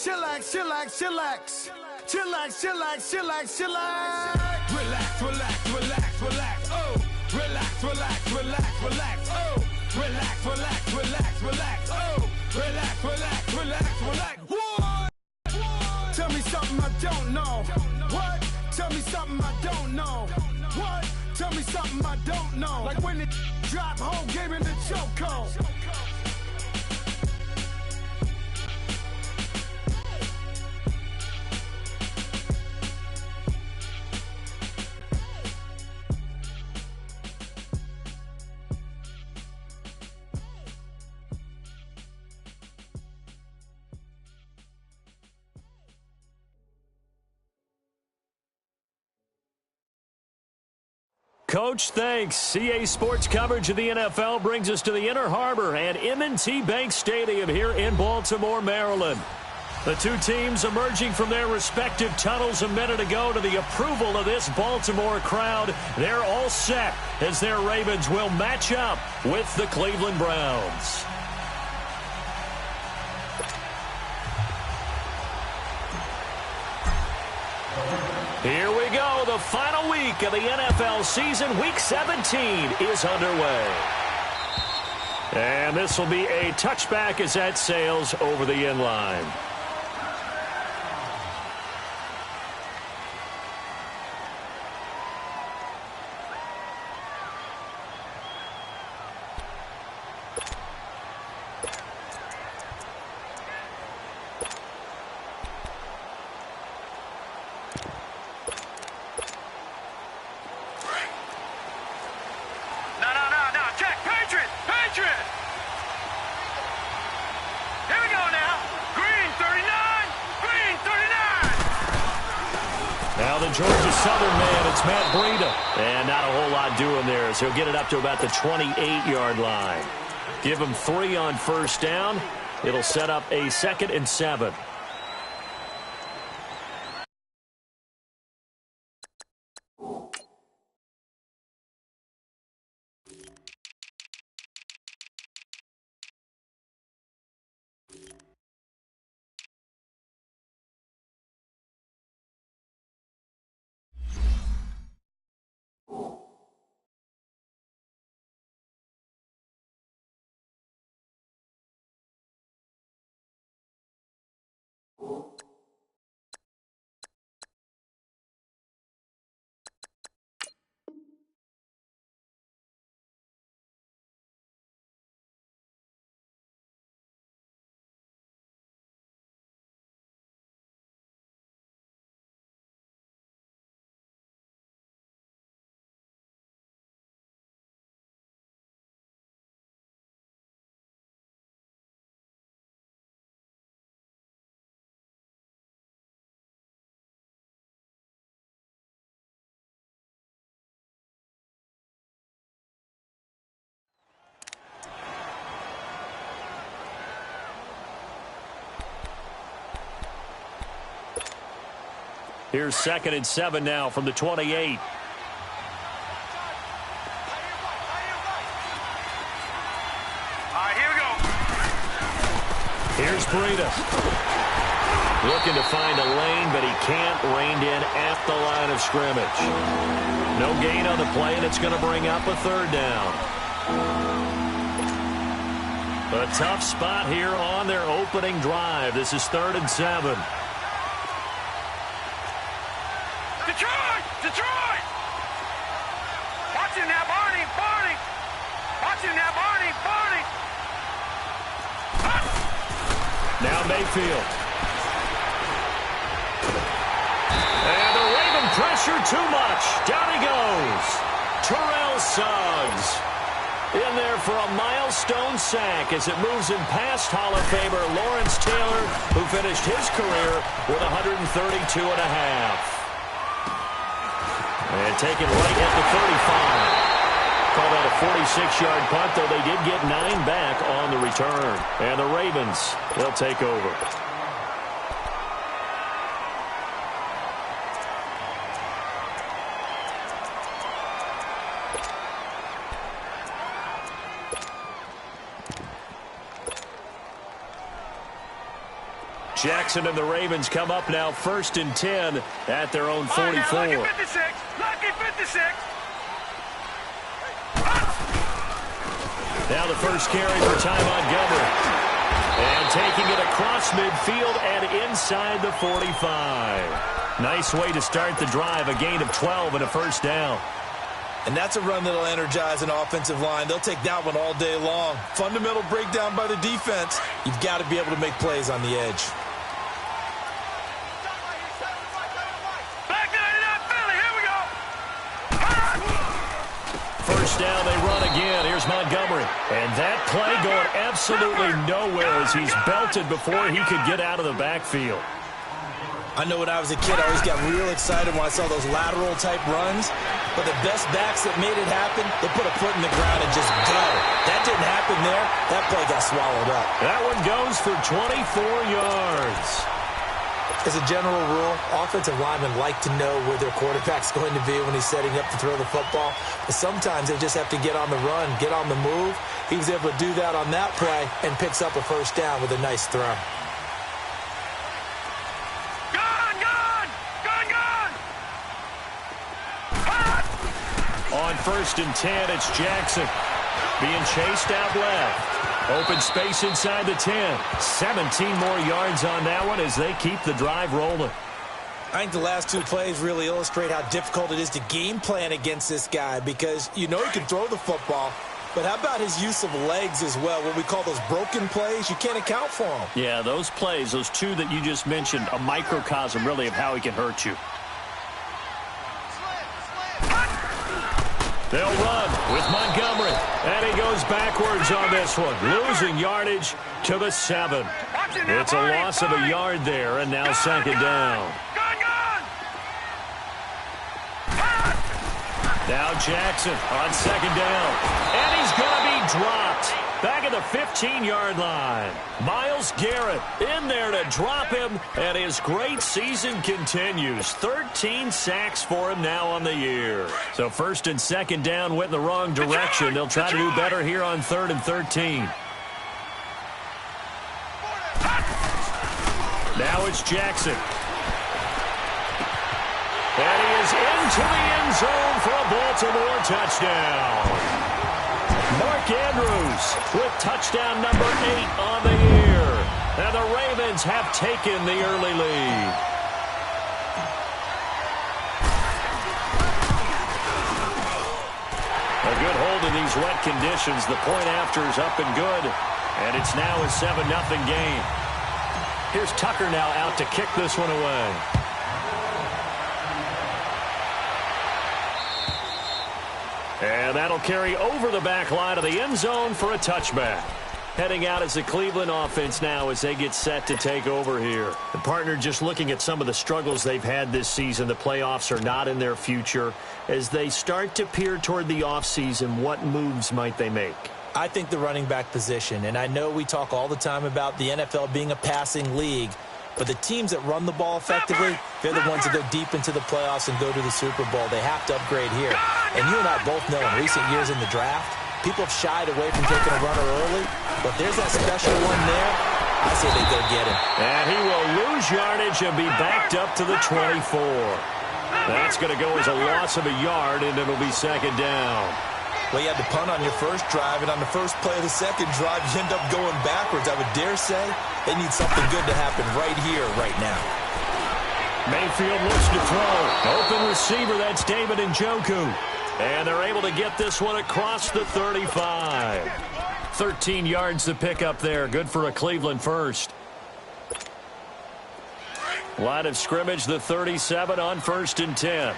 chillax, chillax, chillax. Chillax, chillax, chillax, chillax. Relax, relax, relax, relax. Oh, relax, relax, relax, relax. Oh, relax, relax, relax, relax. Oh, relax, relax, relax, relax. What? Tell me something I don't know. What? Tell me something I don't know. What? Tell me something I don't know. Like when it drop, whole game in the chokehold. Coach, thanks. CA Sports coverage of the NFL brings us to the Inner Harbor and M&T Bank Stadium here in Baltimore, Maryland. The two teams emerging from their respective tunnels a minute ago to the approval of this Baltimore crowd. They're all set as their Ravens will match up with the Cleveland Browns. Here we go. The final week of the NFL season. Week 17 is underway. And this will be a touchback as that sails over the end line. Georgia Southern man, it's Matt Breida. And not a whole lot doing there as he'll get it up to about the 28-yard line. Give him 3 on first down. It'll set up a 2nd and 7. Here's 2nd and 7 now from the 28. Here we go. Here's Breida. Looking to find a lane, but he can't. Reined in at the line of scrimmage. No gain on the play, and it's going to bring up a 3rd down. A tough spot here on their opening drive. This is 3rd and 7. Detroit! Watch him now, Barney! Watch him now, Barney! Now Mayfield. And the Raven pressure too much. Down he goes. Terrell Suggs in there for a milestone sack as it moves him past Hall of Famer Lawrence Taylor, who finished his career with 132 and a half. And taken right at the 35. Called out a 46-yard punt, though they did get 9 back on the return. And the Ravens, they'll take over. Jackson and the Ravens come up now 1st and 10 at their own 44. Lucky 56. Lucky 56. Now the first carry for Ty Montgomery. And taking it across midfield and inside the 45. Nice way to start the drive, a gain of 12 and a first down. And that's a run that'll energize an offensive line. They'll take that one all day long. Fundamental breakdown by the defense. You've got to be able to make plays on the edge. Back to that Philly. Here we go. First down, they run again. Here's Montgomery. And that play going absolutely nowhere as he's belted before he could get out of the backfield. I know when I was a kid, I always got real excited when I saw those lateral-type runs. But the best backs that made it happen, they put a foot in the ground and just go. That didn't happen there. That play got swallowed up. That one goes for 24 yards. As a general rule, offensive linemen like to know where their quarterback's going to be when he's setting up to throw the football. But sometimes they just have to get on the run, get on the move. He was able to do that on that play and picks up a first down with a nice throw. On 1st and 10, it's Jackson being chased out left. Open space inside the 10. 17 more yards on that one as they keep the drive rolling. I think the last two plays really illustrate how difficult it is to game plan against this guy because you know he can throw the football, but how about his use of legs as well? What we call those broken plays, you can't account for them. Yeah, those plays, those two that you just mentioned, a microcosm really of how he can hurt you. They'll run with Montgomery, and he goes backwards on this one, losing yardage to the 7. It's a loss of a yard there, and now 2nd down. Now Jackson on 2nd down, and he's going to be dropped back at the 15-yard line. Myles Garrett in there to drop him, and his great season continues. 13 sacks for him now on the year. So 1st and 2nd down went in the wrong direction. They'll try to do better here on 3rd and 13. Now it's Jackson. And he is into the end zone for a Baltimore touchdown. Mark Andrews with touchdown number 8 on the year. And the Ravens have taken the early lead. A good hold in these wet conditions. The point after is up and good. And it's now a 7-0 game. Here's Tucker now out to kick this one away. And that'll carry over the back line of the end zone for a touchback. Heading out as the Cleveland offense now as they get set to take over here. The partner just looking at some of the struggles they've had this season. The playoffs are not in their future. As they start to peer toward the offseason, what moves might they make? I think the running back position, and I know we talk all the time about the NFL being a passing league, but the teams that run the ball effectively, they're the ones that go deep into the playoffs and go to the Super Bowl. They have to upgrade here. And you and I both know in recent years in the draft, people have shied away from taking a runner early, but there's that special one there. I say they go get him. And he will lose yardage and be backed up to the 24. That's going to go as a loss of a yard, and it'll be 2nd down. Well, you had to punt on your first drive, and on the first play of the second drive, you end up going backwards. I would dare say they need something good to happen right here, right now. Mayfield looks to throw. Open receiver, that's David Njoku. And they're able to get this one across the 35. 13 yards to pick up there. Good for a Cleveland first. Line of scrimmage, the 37 on 1st and 10.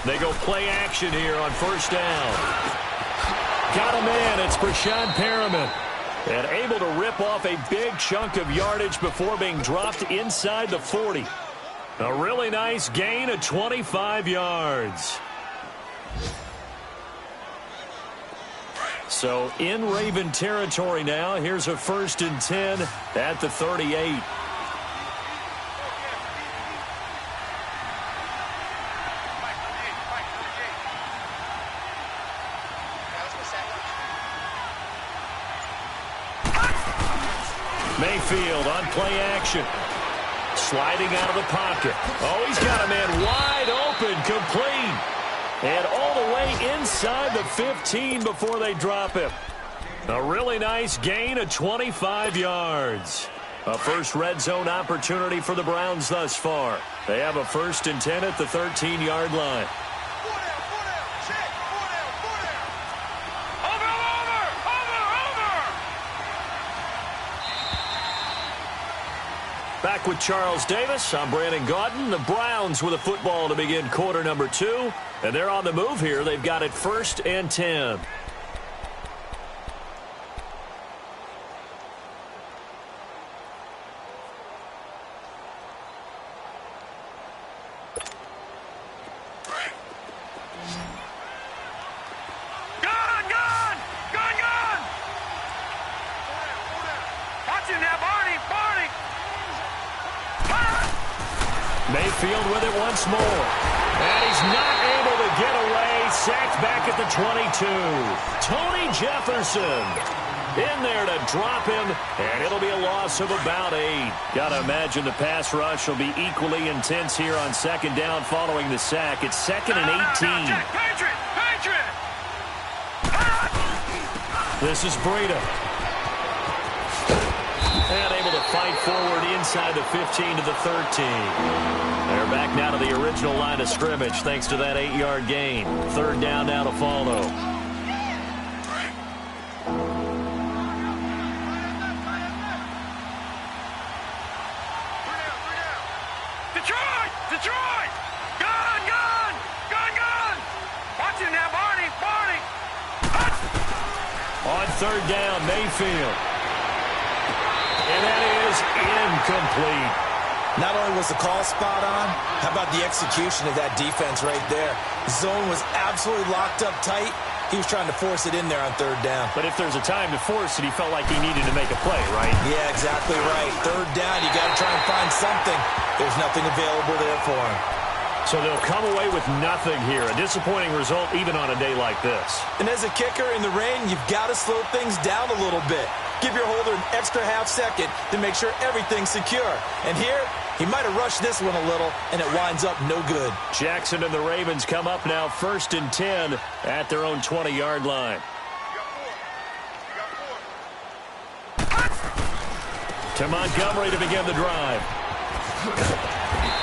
They go play action here on 1st down. Got a man. It's Brashad Perriman. And able to rip off a big chunk of yardage before being dropped inside the 40. A really nice gain of 25 yards. So in Raven territory now. Here's a 1st and 10 at the 38. Mayfield on play action. Sliding out of the pocket. Oh, he's got a man wide open, complete. And all the way inside the 15 before they drop him. A really nice gain of 25 yards. A first red zone opportunity for the Browns thus far. They have a 1st and 10 at the 13-yard line. Back with Charles Davis. I'm Brandon Gaudin. The Browns with a football to begin quarter number 2. And they're on the move here. They've got it 1st and 10. Mayfield with it once more. And he's not able to get away. Sacked back at the 22. Tony Jefferson in there to drop him. And it'll be a loss of about 8. Got to imagine the pass rush will be equally intense here on 2nd down following the sack. It's 2nd and 18. This is Breida. And able to fight forward inside the 15 to the 13. They're back now to the original line of scrimmage thanks to that 8-yard gain. 3rd down now to follow. Detroit! Gun! Watch him now, Barney! On 3rd down, Mayfield. And that is incomplete. Not only was the call spot on, how about the execution of that defense right there? Zone was absolutely locked up tight. He was trying to force it in there on 3rd down. But if there's a time to force it, he felt like he needed to make a play, right? Yeah, exactly right. 3rd down, you got to try and find something. There's nothing available there for him. So they'll come away with nothing here. A disappointing result even on a day like this. And as a kicker in the rain, you've got to slow things down a little bit. Give your holder an extra half second to make sure everything's secure. And here, he might have rushed this one a little, and it winds up no good. Jackson and the Ravens come up now 1st and 10 at their own 20-yard line. To Montgomery to begin the drive.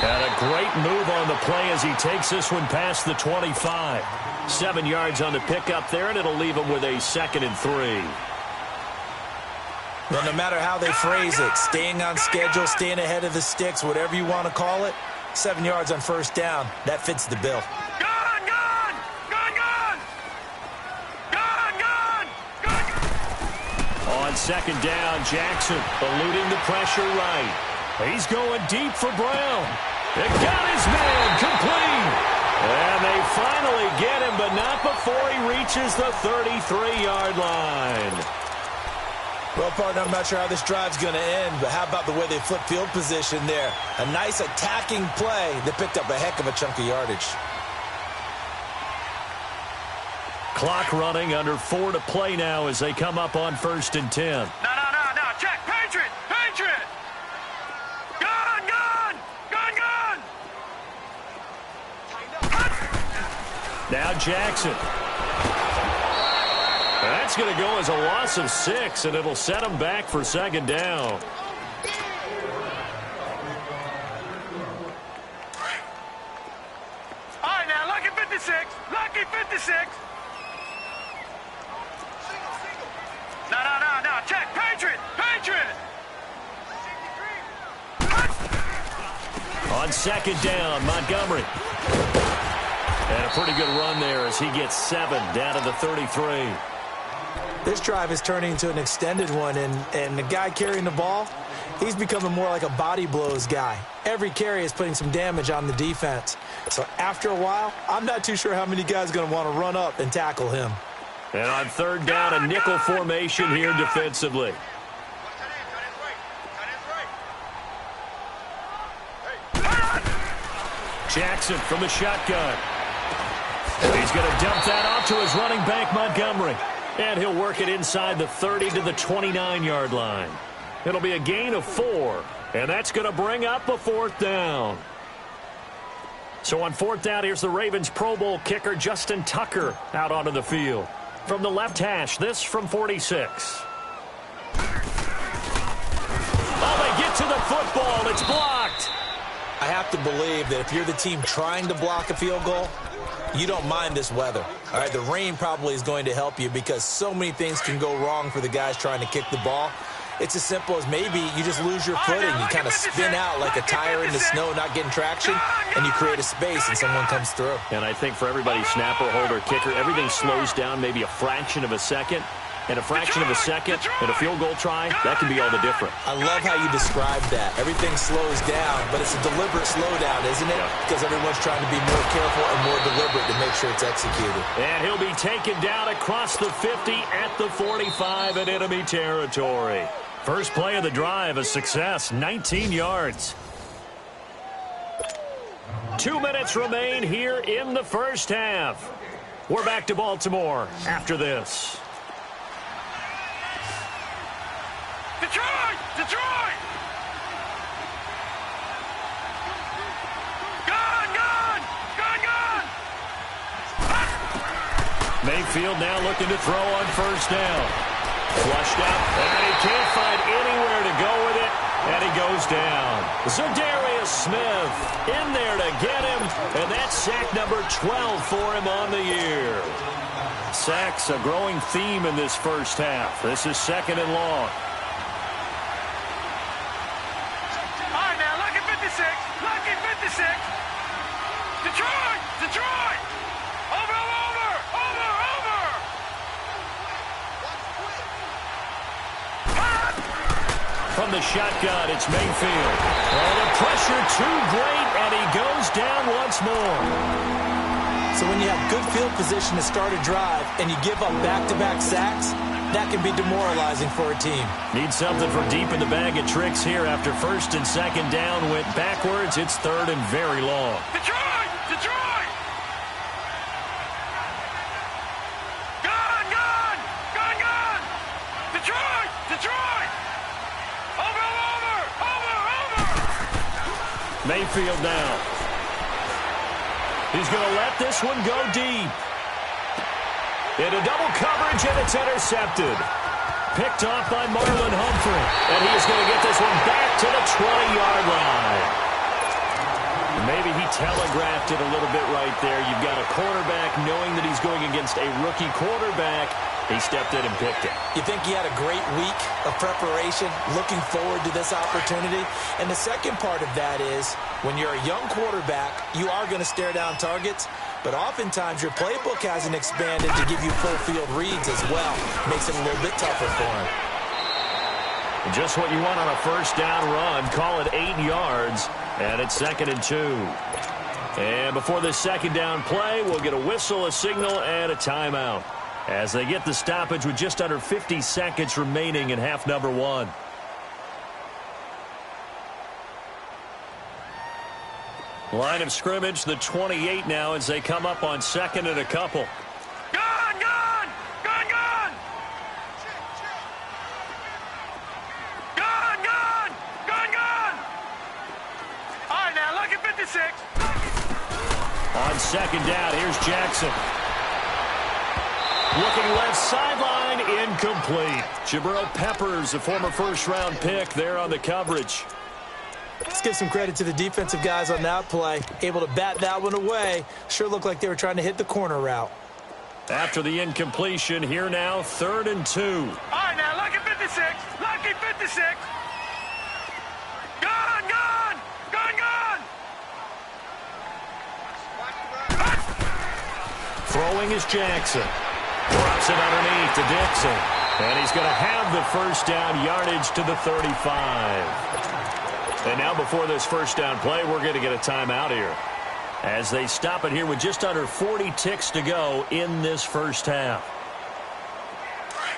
And a great move on the play as he takes this one past the 25. 7 yards on the pickup there, and it'll leave him with a 2nd and 3. Well, no matter how they phrase it, staying on schedule, staying ahead of the sticks, whatever you want to call it, 7 yards on 1st down, that fits the bill. On 2nd down, Jackson eluding the pressure right. He's going deep for Brown. It got his man complete. And they finally get him, but not before he reaches the 33-yard line. Well, partner, I'm not sure how this drive's going to end, but how about the way they flip field position there? A nice attacking play that picked up a heck of a chunk of yardage. Clock running, under 4 to play now as they come up on 1st and 10. No. Check. Patriot. Gun. Now Jackson. That's going to go as a loss of 6, and it'll set him back for 2nd down. All right, now, lucky 56. No. Check. Patriot. On 2nd down, Montgomery. And a pretty good run there as he gets 7 down to the 33. This drive is turning into an extended one, and the guy carrying the ball, he's becoming more like a body blows guy. Every carry is putting some damage on the defense. So after a while, I'm not too sure how many guys are going to want to run up and tackle him. And on 3rd down, a nickel formation here defensively. Jackson from the shotgun. He's going to dump that off to his running back, Montgomery. And he'll work it inside the 30 to the 29-yard line. It'll be a gain of 4, and that's going to bring up a 4th down. So on 4th down, here's the Ravens Pro Bowl kicker Justin Tucker out onto the field. From the left hash, this from 46. Oh, they get to the football. It's blocked. I have to believe that if you're the team trying to block a field goal, you don't mind this weather. All right, the rain probably is going to help you because so many things can go wrong for the guys trying to kick the ball. It's as simple as maybe you just lose your footing. You kind of spin out like a tire in the snow, not getting traction, and you create a space and someone comes through. And I think for everybody, snapper, holder, kicker, everything slows down maybe a fraction of a second. And a fraction of a second and a field goal try, that can be all the difference. I love how you described that. Everything slows down, but it's a deliberate slowdown, isn't it? Yeah. Because everyone's trying to be more careful and more deliberate to make sure it's executed. And he'll be taken down across the 50 at the 45 in enemy territory. First play of the drive, a success, 19 yards. 2 minutes remain here in the first half. We're back to Baltimore after this. Detroit! Detroit! Gone! Gone! Gone! Gone! Mayfield now looking to throw on first down. Flushed out, and he can't find anywhere to go with it, and he goes down. Za'Darius Smith in there to get him, and that's sack number 12 for him on the year. Sacks a growing theme in this first half. This is 2nd and long. Lucky 56. Detroit! Detroit! Over! From the shotgun, it's Mayfield. And the pressure too great, and he goes down once more. So when you have good field position to start a drive and you give up back-to-back sacks, that can be demoralizing for a team. Need something for deep in the bag of tricks here after 1st and 2nd down went backwards. It's 3rd and very long. Detroit! Detroit! Gone! Gone! Gone! Gone! Detroit! Detroit! Over! Mayfield now. He's going to let this one go deep. Into double coverage, and it's intercepted. Picked off by Marlon Humphrey. And he's going to get this one back to the 20-yard line. Maybe he telegraphed it a little bit right there. You've got a quarterback knowing that he's going against a rookie quarterback. He stepped in and picked it. You think he had a great week of preparation, looking forward to this opportunity? And the second part of that is, when you're a young quarterback, you are going to stare down targets, but oftentimes your playbook hasn't expanded to give you full field reads as well. Makes it a little bit tougher for him. Just what you want on a first down run. Call it 8 yards, and it's 2nd and 2. And before this 2nd down play, we'll get a whistle, a signal, and a timeout, as they get the stoppage with just under 50 seconds remaining in half number 1. Line of scrimmage, the 28 now, as they come up on 2nd and a couple. Gone! Gone! Gone! Gone! Gone! Gone! Gone! Gone! All right, now, look at 56. On 2nd down, here's Jackson. Looking left sideline, incomplete. Jabril Peppers, a former first-round pick, there on the coverage. Let's give some credit to the defensive guys on that play. Able to bat that one away. Sure looked like they were trying to hit the corner route. After the incompletion, here now, 3rd and 2. All right, now, lucky 56. Lucky 56. Gone! Gone! Gone! Gone! Throwing is Jackson. Drops it underneath to Dixon. And he's going to have the first down yardage to the 35. And now before this first down play, we're going to get a timeout here, as they stop it here with just under 40 ticks to go in this first half.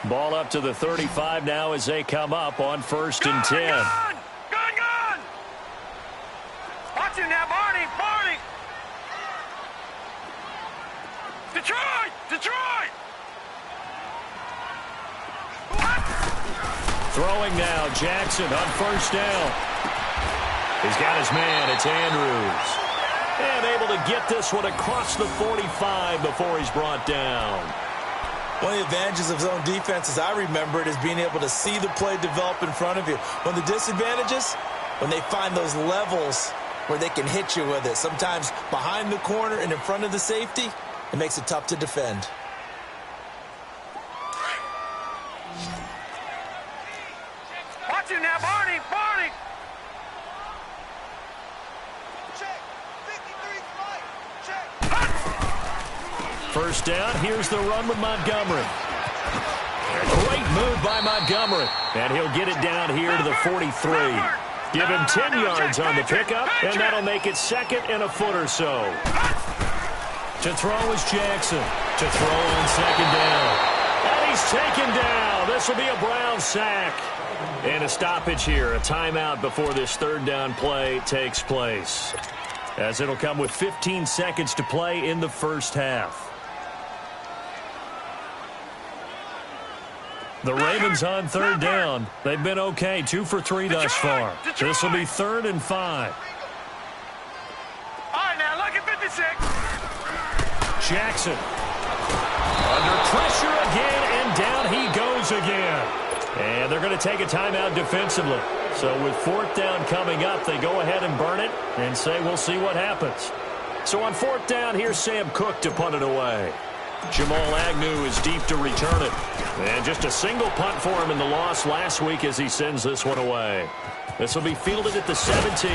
Ball up to the 35 now as they come up on 1st and 10. Gone! Gone! Gone! Watch him now, Barney! Barney! Detroit! Detroit! Throwing now, Jackson on first down. He's got his man. It's Andrews. And able to get this one across the 45 before he's brought down. One of the advantages of zone defense, as I remember it, is being able to see the play develop in front of you. One of the disadvantages, when they find those levels where they can hit you with it, sometimes behind the corner and in front of the safety, it makes it tough to defend. Watch it now, Barney! Barney! Check. 53 flight. Check. First down, here's the run with Montgomery. Great move by Montgomery. And he'll get it down here to the 43. Give him 10 yards on the pickup, and that'll make it second and a foot or so. To throw is Jackson. To throw on second down. And he's taken down. This will be a Brown sack. And a stoppage here, a timeout before this third down play takes place, as it'll come with 15 seconds to play in the first half. The Ravens on third down. They've been okay, 2 for 3 thus far. This will be 3rd and 5. All right, now look at 56. Jackson under pressure again, and down he goes again. And they're going to take a timeout defensively. So with 4th down coming up, they go ahead and burn it and say we'll see what happens. So on 4th down, here's Sam Cook to punt it away. Jamal Agnew is deep to return it. And just a single punt for him in the loss last week as he sends this one away. This will be fielded at the 17.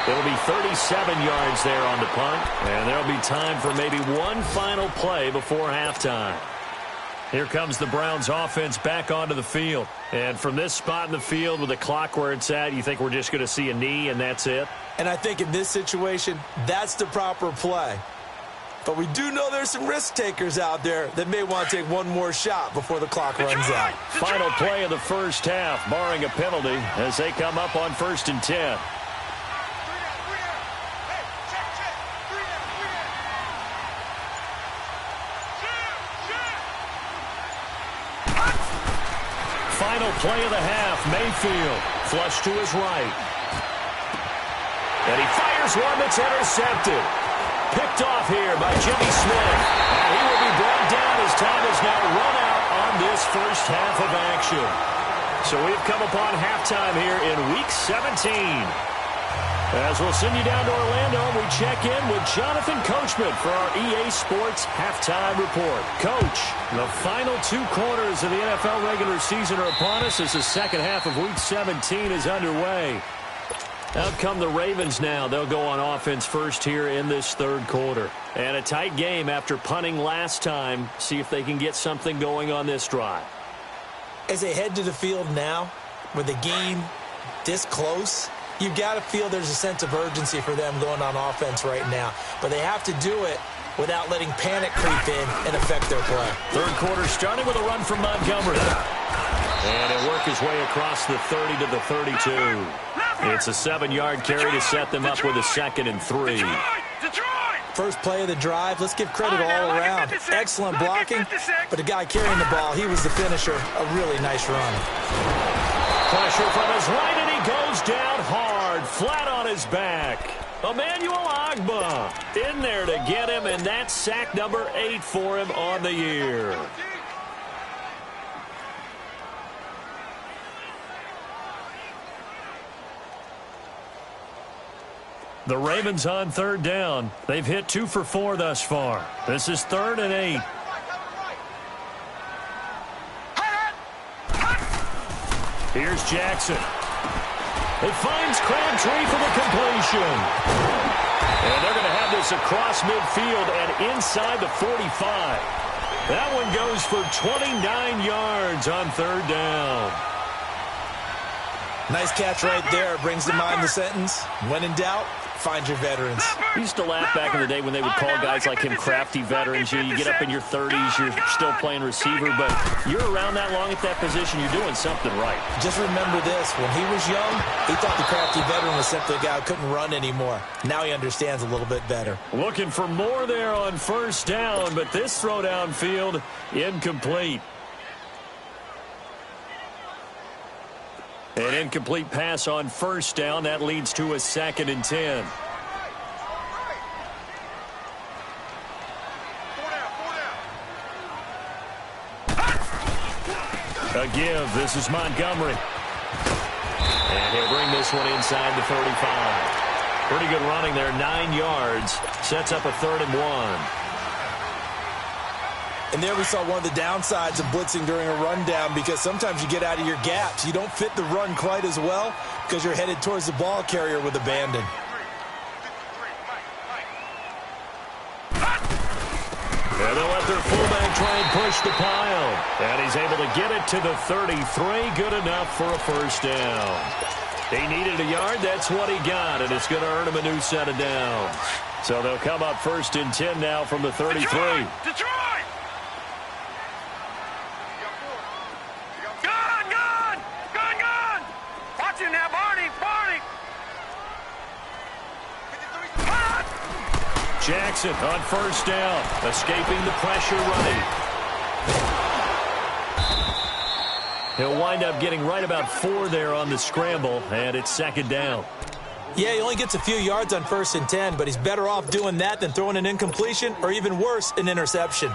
It'll be 37 yards there on the punt. And there'll be time for maybe one final play before halftime. Here comes the Browns offense back onto the field. And from this spot in the field with the clock where it's at, you think we're just going to see a knee and that's it? And I think in this situation, that's the proper play. But we do know there's some risk takers out there that may want to take one more shot before the clock runs out. Final play of the first half, barring a penalty, as they come up on 1st and 10. Final play of the half, Mayfield, flush to his right. And he fires one that's intercepted. Picked off here by Jimmy Smith. And he will be brought down as time has now run out on this first half of action. So we've come upon halftime here in Week 17. As we'll send you down to Orlando, we check in with Jonathan Coachman for our EA Sports Halftime Report. Coach, the final 2 quarters of the NFL regular season are upon us as the second half of Week 17 is underway. Out come the Ravens now. They'll go on offense first here in this 3rd quarter. And a tight game after punting last time. See if they can get something going on this drive. As they head to the field now, with the game this close, you've got to feel there's a sense of urgency for them going on offense right now. But they have to do it without letting panic creep in and affect their play. 3rd quarter starting with a run from Montgomery. And he'll work his way across the 30 to the 32. It's a 7-yard carry to set them up with a 2nd and 3. First play of the drive, let's give credit all around. Excellent blocking, but the guy carrying the ball, he was the finisher. A really nice run. Pressure from his right, and he goes down hard, flat on his back. Emmanuel Ogbah in there to get him, and that's sack number 8 for him on the year. The Ravens on 3rd down. They've hit 2 for 4 thus far. This is 3rd and 8. Here's Jackson. It finds Crabtree for the completion. And they're going to have this across midfield and inside the 45. That one goes for 29 yards on 3rd down. Nice catch right there. Brings to mind the sentence, when in doubt, find your veterans. We used to laugh back in the day when they would call guys like him crafty veterans. You get up in your 30s, you're still playing receiver, but you're around that long at that position, you're doing something right. Just remember this, when he was young, he thought the crafty veteran was simply a guy who couldn't run anymore. Now he understands a little bit better. Looking for more there on 1st down, but this throw downfield incomplete. An incomplete pass on first down. That leads to a 2nd and 10. A give. This is Montgomery. And he'll bring this one inside the 35. Pretty good running there. 9 yards. Sets up a 3rd and 1. And there we saw one of the downsides of blitzing during a rundown, because sometimes you get out of your gaps. You don't fit the run quite as well because you're headed towards the ball carrier with abandon. And they'll let their fullback try and push the pile. And he's able to get it to the 33. Good enough for a 1st down. He needed a yard. That's what he got. And it's going to earn him a new set of downs. So they'll come up 1st and 10 now from the 33. Detroit! Gun! Watch him now, Barney! Jackson on 1st down, escaping the pressure right. He'll wind up getting right about 4 there on the scramble, and it's 2nd down. Yeah, he only gets a few yards on 1st and 10, but he's better off doing that than throwing an incompletion, or even worse, an interception.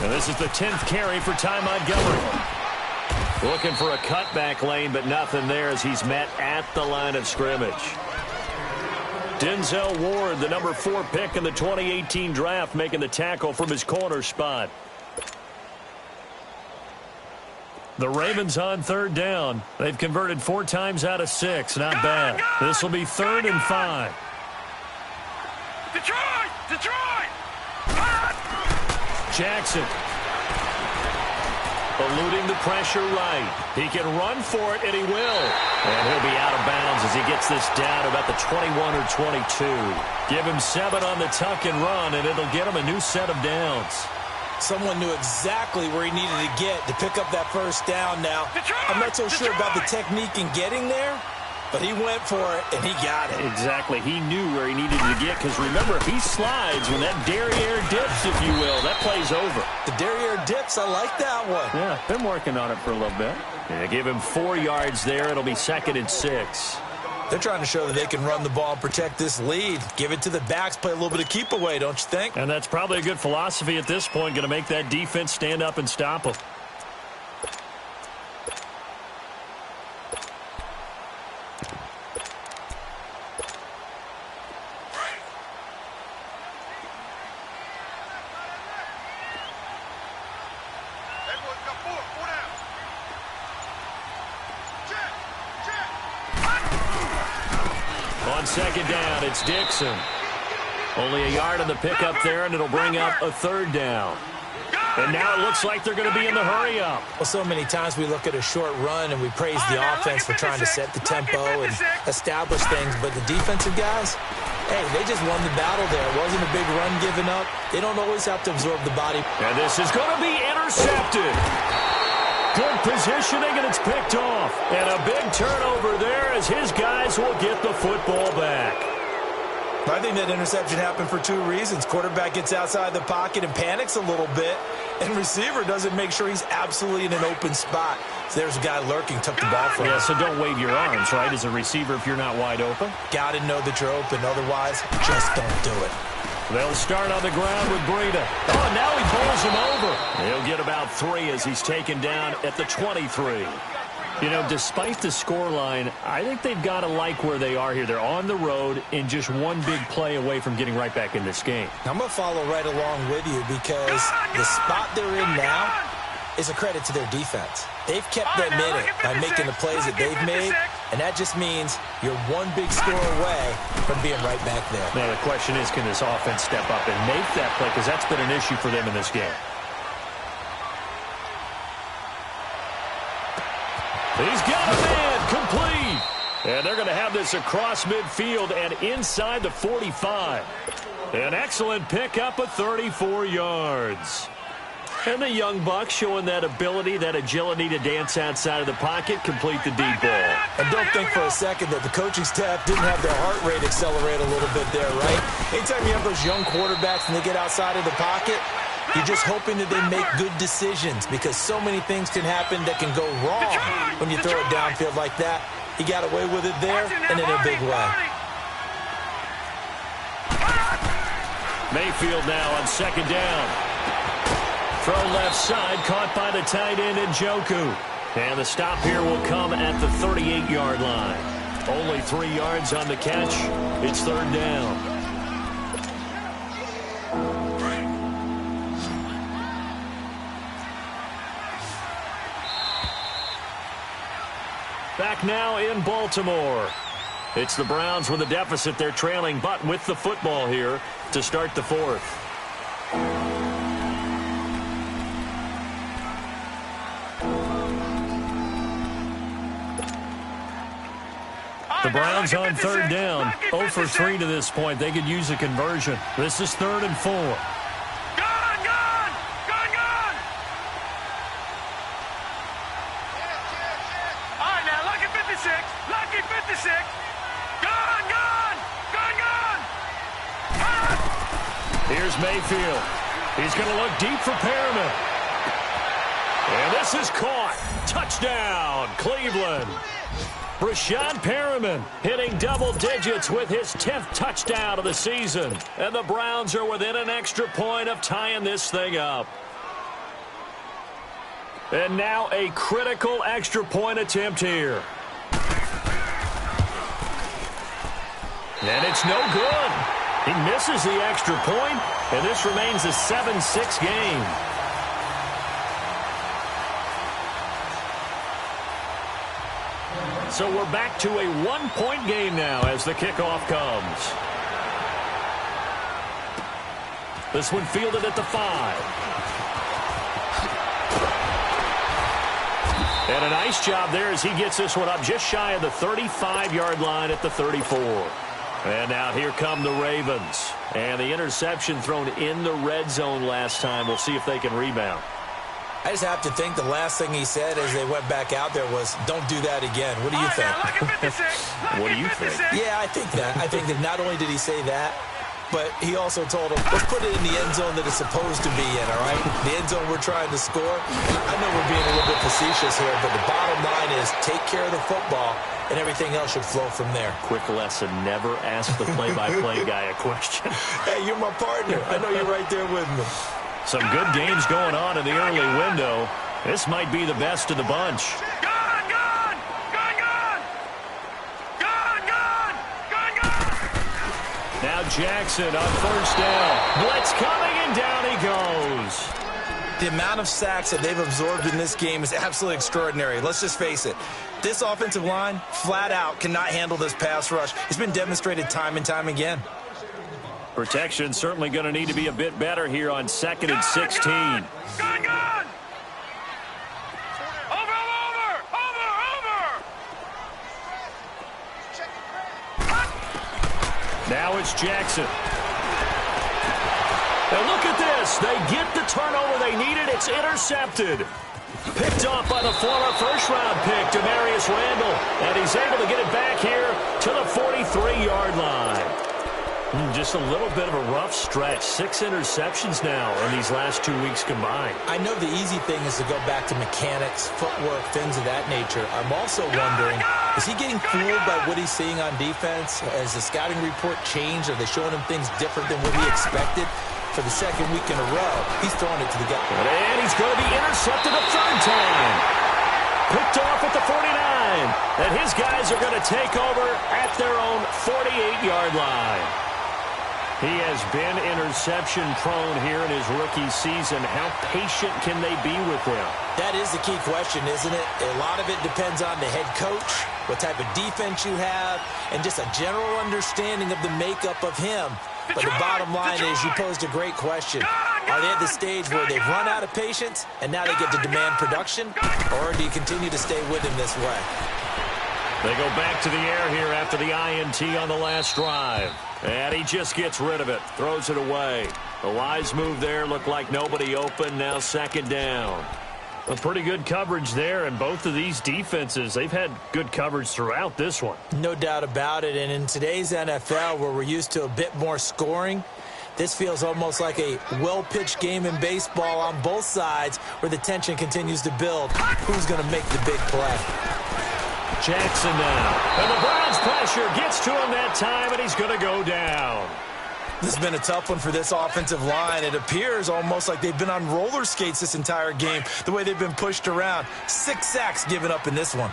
And this is the 10th carry for Ty Montgomery. Looking for a cutback lane, but nothing there as he's met at the line of scrimmage. Denzel Ward, the number 4 pick in the 2018 draft, making the tackle from his corner spot. The Ravens on 3rd down. They've converted 4 times out of 6. Not bad. This will be 3rd and 5. Detroit! Jackson eluding the pressure right. He can run for it, and he will. And he'll be out of bounds as he gets this down about the 21 or 22. Give him 7 on the tuck and run, and it'll get him a new set of downs. Someone knew exactly where he needed to get to pick up that 1st down now. I'm not so sure about the technique in getting there, but he went for it, and he got it. Exactly. He knew where he needed to get, because remember, if he slides, when that derriere dips, if you will, that play's over. The derriere dips, I like that one. Yeah, been working on it for a little bit. Yeah, give him 4 yards there. It'll be 2nd and 6. They're trying to show that they can run the ball and protect this lead. Give it to the backs, play a little bit of keep away, don't you think? And that's probably a good philosophy at this point, going to make that defense stand up and stop them. On 2nd down, it's Dixon. Only a yard on the pickup there, and it'll bring up a 3rd down. And now it looks like they're going to be in the hurry-up. Well, so many times we look at a short run and we praise the offense for trying to set the tempo and establish things, but the defensive guys, hey, they just won the battle there. It wasn't a big run given up. They don't always have to absorb the body. And this is going to be intercepted. Good positioning, and it's picked off. And a big turnover there as his guys will get the football back. I think that interception happened for 2 reasons. Quarterback gets outside the pocket and panics a little bit, and receiver doesn't make sure he's absolutely in an open spot. So there's a guy lurking, took the ball from him. Yeah, so don't wave your arms, right, as a receiver if you're not wide open. Got to know that you're open. Otherwise, just don't do it. They'll start on the ground with Breida. Oh, now he pulls him over. He'll get about 3 as he's taken down at the 23. You know, despite the scoreline, I think they've got to like where they are here. They're on the road and just one big play away from getting right back in this game. I'm going to follow right along with you because the spot they're in now is a credit to their defense. They've kept them in it by making the plays that they've made, and that just means you're one big score away from being right back there. Now, the question is, can this offense step up and make that play? Because that's been an issue for them in this game. He's got a man complete. And they're going to have this across midfield and inside the 45. An excellent pickup of 34 yards. And the young buck showing that ability, that agility to dance outside of the pocket, complete the deep ball. And don't think for a second that the coaching staff didn't have their heart rate accelerate a little bit there, right? Anytime you have those young quarterbacks and they get outside of the pocket, you're just hoping that they make good decisions because so many things can happen that can go wrong when you throw it downfield like that. He got away with it there and in a big way. Mayfield now on second down. Throw left side, caught by the tight end Njoku. And the stop here will come at the 38-yard line. Only 3 yards on the catch. It's third down. Back now in Baltimore. It's the Browns with a deficit. They're trailing, but with the football here to start the fourth. The Browns on third down, 0 for 3 to this point. They could use a conversion. This is 3rd and 4. Gone! All right, now, lucky 56. Lucky 56. Gone! Here's Mayfield. He's going to look deep for Perriman. And this is caught. Touchdown, Cleveland. Brashad Perriman hitting double digits with his 10th touchdown of the season. And the Browns are within an extra point of tying this thing up. And now a critical extra point attempt here. And it's no good. He misses the extra point, and this remains a 7-6 game. So we're back to a 1-point game now as the kickoff comes. This one fielded at the 5. And a nice job there as he gets this one up just shy of the 35-yard line at the 34. And now here come the Ravens. And the interception thrown in the red zone last time. We'll see if they can rebound. I just have to think the last thing he said as they went back out there was, don't do that again. What do you think? What do you think? Yeah, I think that. I think that not only did he say that, but he also told him, let's put it in the end zone that it's supposed to be in, all right? The end zone we're trying to score. I know we're being a little bit facetious here, but the bottom line is take care of the football, and everything else should flow from there. Quick lesson, never ask the play-by-play guy a question. Hey, you're my partner. I know you're right there with me. Some good games going on in the early window. This might be the best of the bunch. Now Jackson on first down. Blitz coming, and down he goes. The amount of sacks that they've absorbed in this game is absolutely extraordinary. Let's just face it. This offensive line, flat out, cannot handle this pass rush. It's been demonstrated time and time again. Protection certainly going to need to be a bit better here on 2nd and 16. Gone! Over! Now it's Jackson. And look at this. They get the turnover they needed. It's intercepted. Picked off by the former first-round pick, Demarius Randall. And he's able to get it back here to the 43-yard line. Just a little bit of a rough stretch. 6 interceptions now in these last 2 weeks combined. I know the easy thing is to go back to mechanics, footwork, things of that nature. I'm also wondering, is he getting fooled by what he's seeing on defense? Has the scouting report changed? Are they showing him things different than what he expected? For the second week in a row, he's throwing it to the guy. And he's going to be intercepted a third time. Picked off at the 49. And his guys are going to take over at their own 48-yard line. He has been interception-prone here in his rookie season. How patient can they be with him? That is the key question, isn't it? A lot of it depends on the head coach, what type of defense you have, and just a general understanding of the makeup of him. But the bottom line is you posed a great question. Are they at the stage where they've run out of patience and now they get to demand production? Or do you continue to stay with him this way? They go back to the air here after the INT on the last drive. And he just gets rid of it, throws it away. A wise move there. Looked like nobody open. Now second down. A pretty good coverage there, and both of these defenses, they've had good coverage throughout this one. No doubt about it, and in today's NFL, where we're used to a bit more scoring, this feels almost like a well-pitched game in baseball on both sides where the tension continues to build. Who's going to make the big play? Jackson now. And the Browns pressure gets to him that time, and he's going to go down. This has been a tough one for this offensive line. It appears almost like they've been on roller skates this entire game, the way they've been pushed around. 6 sacks given up in this one.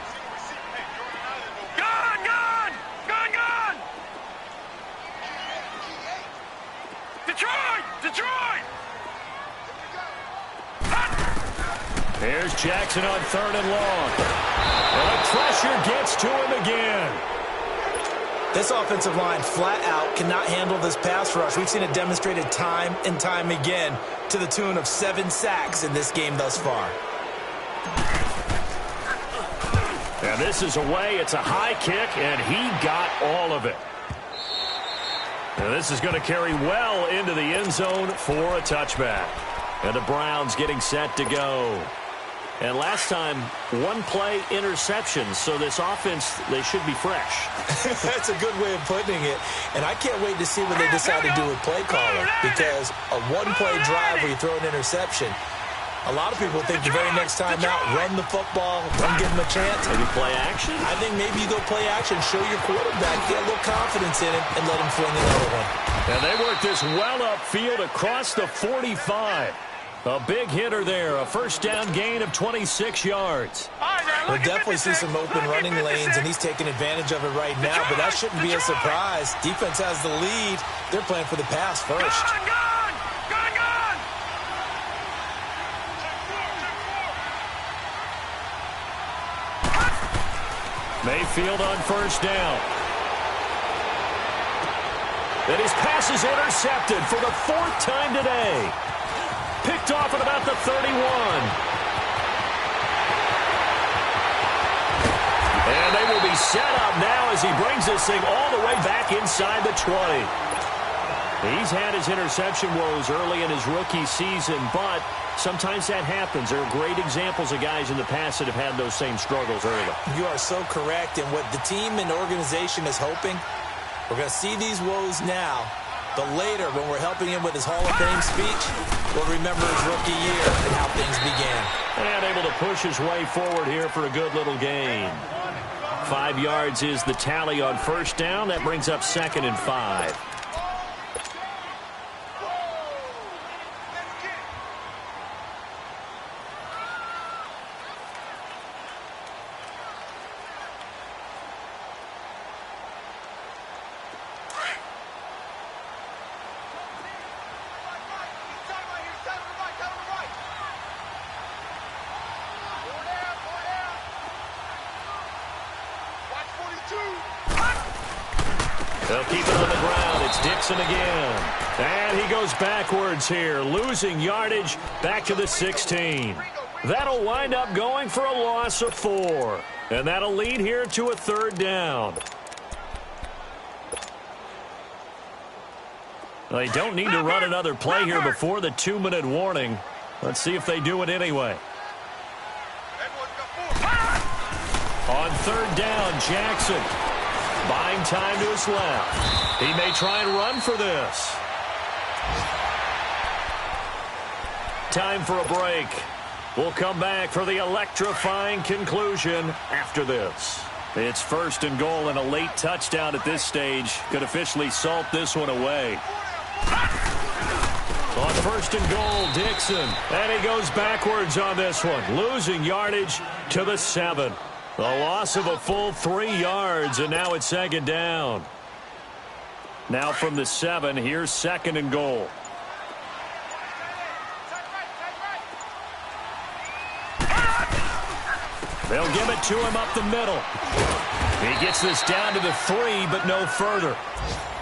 Gone! Detroit! Here's Jackson on 3rd and long. And the pressure gets to him again. This offensive line flat out cannot handle this pass rush. We've seen it demonstrated time and time again to the tune of 7 sacks in this game thus far. And this is away. It's a high kick, and he got all of it. And this is going to carry well into the end zone for a touchback. And the Browns getting set to go. And last time, 1-play interception. So this offense, they should be fresh. That's a good way of putting it. And I can't wait to see what they decide to do with play calling. Because a 1-play drive where you throw an interception, a lot of people think the very next time out, run the football, don't give them a chance. Maybe play action? I think maybe you go play action, show your quarterback, get a little confidence in him, and let him fling another one. And they work this well upfield across the 45. A big hitter there, a first down gain of 26 yards. We'll definitely see some open running lanes, and he's taking advantage of it right now, but that shouldn't be a surprise. Defense has the lead. They're playing for the pass first. Gone! Mayfield on first down. And his pass is intercepted for the 4th time today. Picked off at about the 31. And they will be set up now as he brings this thing all the way back inside the 20. He's had his interception woes early in his rookie season, but sometimes that happens. There are great examples of guys in the past that have had those same struggles early. You are so correct, and what the team and organization is hoping, we're going to see these woes now. But later, when we're helping him with his Hall of Fame speech, we'll remember his rookie year and how things began. And able to push his way forward here for a good little gain. 5 yards is the tally on first down. That brings up 2nd and 5. They'll keep it on the ground. It's Dixon again. And he goes backwards here, losing yardage back to the 16. That'll wind up going for a loss of 4. And that'll lead here to a 3rd down. They don't need to run another play here before the 2-minute warning. Let's see if they do it anyway. On 3rd down, Jackson. Buying time to his left. He may try and run for this. Time for a break. We'll come back for the electrifying conclusion after this. It's 1st and goal, and a late touchdown at this stage could officially salt this one away. On 1st and goal, Dixon. And he goes backwards on this one, losing yardage to the 7. A loss of a full 3 yards, and now it's 2nd down. Now from the 7, here's 2nd and goal. They'll give it to him up the middle. He gets this down to the 3, but no further.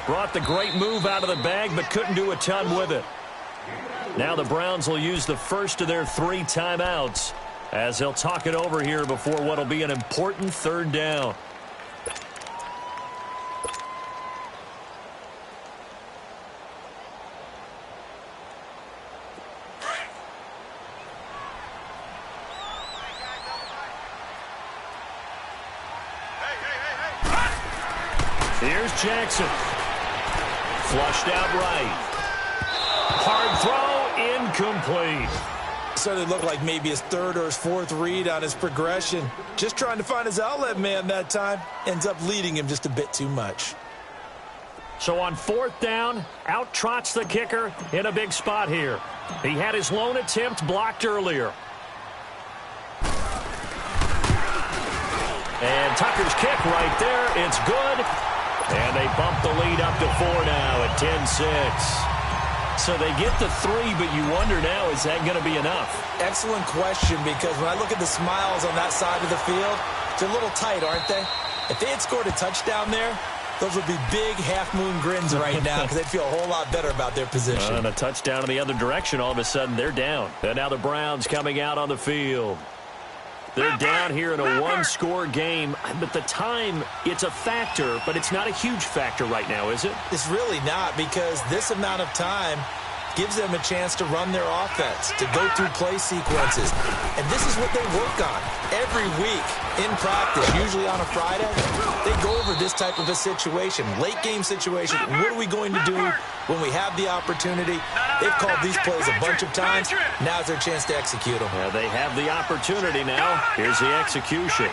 Brought the great move out of the bag, but couldn't do a ton with it. Now the Browns will use the first of their 3 timeouts as they'll talk it over here before what will be an important 3rd down. Here's Jackson. Flushed out right. Hard throw, incomplete. So it looked like maybe his third or his fourth read on his progression. Just trying to find his outlet man that time. Ends up leading him just a bit too much. So on fourth down, out trots the kicker in a big spot here. He had his lone attempt blocked earlier. And Tucker's kick right there. It's good. And they bump the lead up to 4 now at 10-6. So they get the 3, but you wonder now, is that going to be enough? Excellent question, because when I look at the smiles on that side of the field, they're a little tight, aren't they? If they had scored a touchdown there, those would be big half-moon grins right now because they'd feel a whole lot better about their position. And a touchdown in the other direction, all of a sudden they're down. And now the Browns coming out on the field. They're down here in a one-score game, but the time, it's a factor, but it's not a huge factor right now, is it? It's really not, because this amount of time gives them a chance to run their offense, to go through play sequences. And this is what they work on every week in practice, usually on a Friday. They go over this type of a situation, late-game situation. What are we going to do when we have the opportunity? They've called these plays a bunch of times. Now's their chance to execute them. They have the opportunity now. Here's the execution.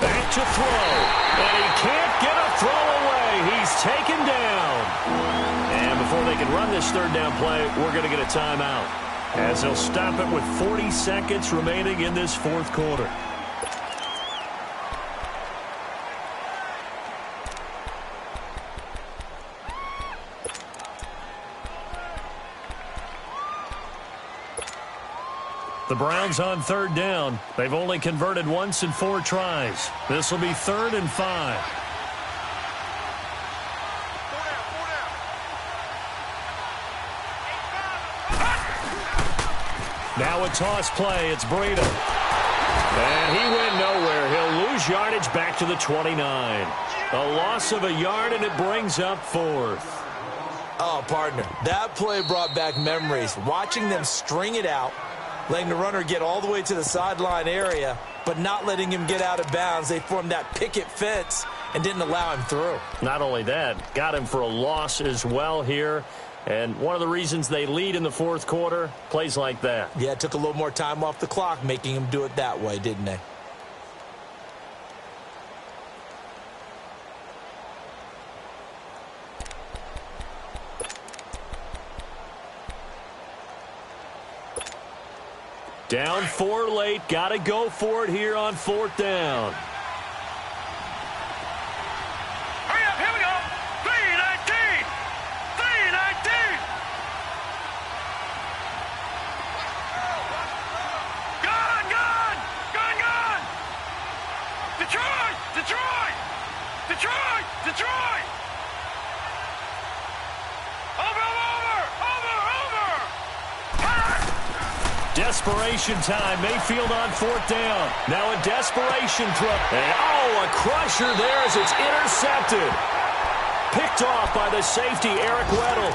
Back to throw. And he can't get a throw away. He's taken down. And before they can run this third down play, we're going to get a timeout, as they'll stop it with 40 seconds remaining in this fourth quarter. The Browns on third down. They've only converted once in 4 tries. This will be 3rd and 5. Now a toss play. It's Breida. And he went nowhere. He'll lose yardage back to the 29. A loss of a yard, and it brings up 4th. Oh, partner, that play brought back memories. Watching them string it out, letting the runner get all the way to the sideline area, but not letting him get out of bounds. They formed that picket fence and didn't allow him through. Not only that, got him for a loss as well here. And one of the reasons they lead in the fourth quarter, plays like that. Yeah, it took a little more time off the clock, making him do it that way, didn't they? Down 4 late. Got to go for it here on 4th down. Hurry up, here we go. 3:19. 3:19. Gone. Detroit. Desperation time. Mayfield on 4th down. Now a desperation throw. And, a crusher there as it's intercepted. Picked off by the safety, Eric Weddle.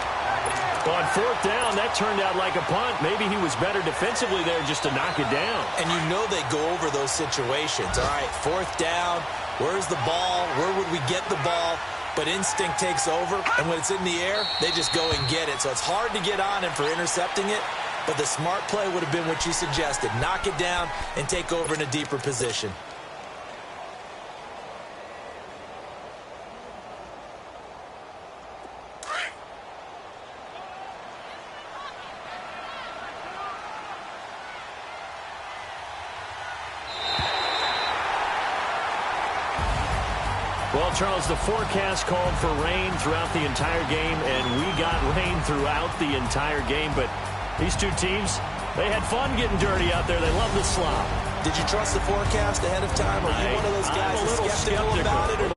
On 4th down, that turned out like a punt. Maybe he was better defensively there just to knock it down. And you know they go over those situations. All right, 4th down. Where's the ball? Where would we get the ball? But instinct takes over, and when it's in the air, they just go and get it. So it's hard to get on him for intercepting it, but the smart play would have been what you suggested. Knock it down and take over in a deeper position. Well, Charles, the forecast called for rain throughout the entire game, and we got rain throughout the entire game. But these two teams, they had fun getting dirty out there. They love the slop. Did you trust the forecast ahead of time? Or are you one of those guys that's skeptical about it? Or